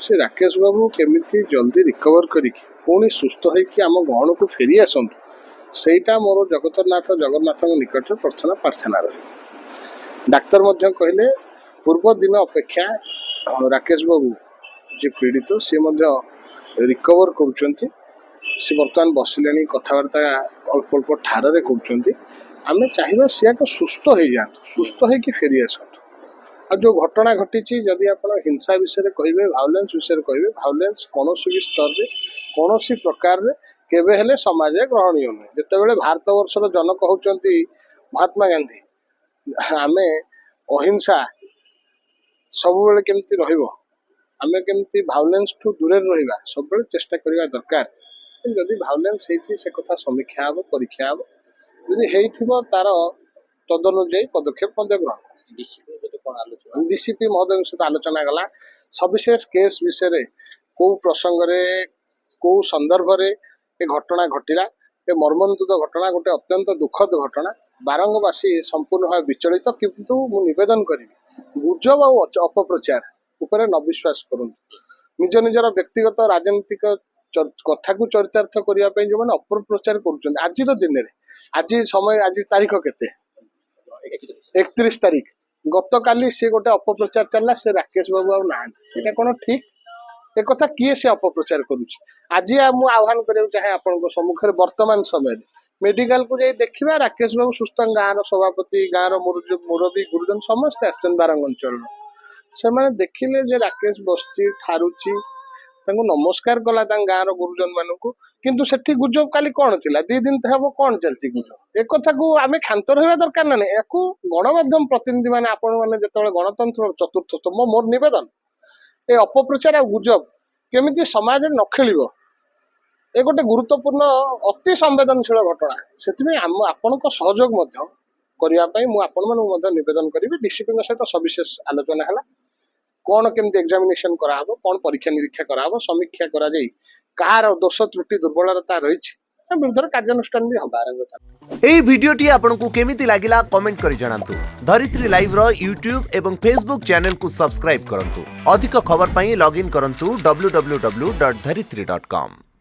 से राकेश बाबू केमिति जल्दी रिकवर करिकी पुणी सुस्थ होइकी आम गहन को फेरी आसतु सेटा मोर जगतरनाथ जगन्नाथ निकट प्रार्थना प्रार्थना रही। डाक्तर मध्य कहले पूर्व दिन अपेक्षा राकेश बाबू जे पीड़ित सी रिकवर करुँच सी बर्तमान बसिले कथबार्ता अल्प अल्प ठारे कर आम चाहिए सी एक सुस्थ हो जातु सुस्थ होइकी फेरी आसतु। आ जो घटना घटी जदि आप हिंसा विषय कहे भायोलेंस विषय कहे भायोलेंस कौन भी स्तर में कौन प्रकार केवे हेले समाज ग्रहणीय नुहे। जितेबाला भारत वर्षर जनक होती महात्मा गांधी आम अहिंसा सब केमती रमें केमती भायोलेंस ठू दूर रहा सब चेष्टा करने दरकार। जदि भायोलेंस से कथा समीक्षा हम परीक्षा हम जदि तार तदनुजाई पदक्षेप ग्रहण डीसीपी महोदय सहित आलोचना गला सविशेष केस विषय कौ प्रसंग कौ संदर्भ ए घटना घटिला ए मर्मन्तुद घटना गोटे अत्यंत दुखद घटना बारंगवासी संपूर्ण भाव विचलित किंतु मु निवेदन करी गुजब और अपप्रचार उपरे न विश्वास करूँ निज निजर व्यक्तिगत राजनीतिक कथा को चरितार्थ करने जो मैंने अपप्रचार कर आज दिन में आज समय आज तारीख केते 31 तारीख गत काली सी गोटे अपप्रचार चलला से राकेश बाबू ना कौन ठीक एक कथा किए से अपप्रचार करुच्ची। आज मु आह्वान करा चाहे आपण सम्मुखें वर्तमान समय मेडिकल को जाई देखा राकेश बाबू सुस्थ गाँव सभापति गाँव मुरबी गुरुजन समस्ते आसछन बारंग अंचल से देखिले जे राकेश बसची ठारुची नमस्कार कला गाँव गुरुजन मानू किंतु सेठी गुजब काली कौन थिला 2 दिन हम कौन चलती गुजब एक कथा को आम क्षांत रहा दरकार ना या गणमाध्यम प्रतिनिधि मैंने आपण मैंने जो गणतंत्र चतुर्थ मोर निवेदन ए अपप्रचार आ गुजब केमिति समाज न खेल ए गोटे गुरुत्वपूर्ण अति संवेदनशील घटना से आपण सहयोग करने निवेदन करी डीसीपी सहित सविशेष आलोचना है कौन केमती एग्जामिनेशन कराहब कौन परीक्षा निरीक्षा कराहब समीक्षा करा जाई कार दोष त्रुटि दुर्बलता रही विरुद्ध कार्यानुष्ठान भी हम। एई वीडियोटी आपनकु केमिति लागिला कमेंट करि जणांतु। धरित्री लाइव रो यूट्यूब एवं फेसबुक चैनल को सब्सक्राइब करंतु। अधिक खबर पई लॉगिन करंतु www.dharitri.com।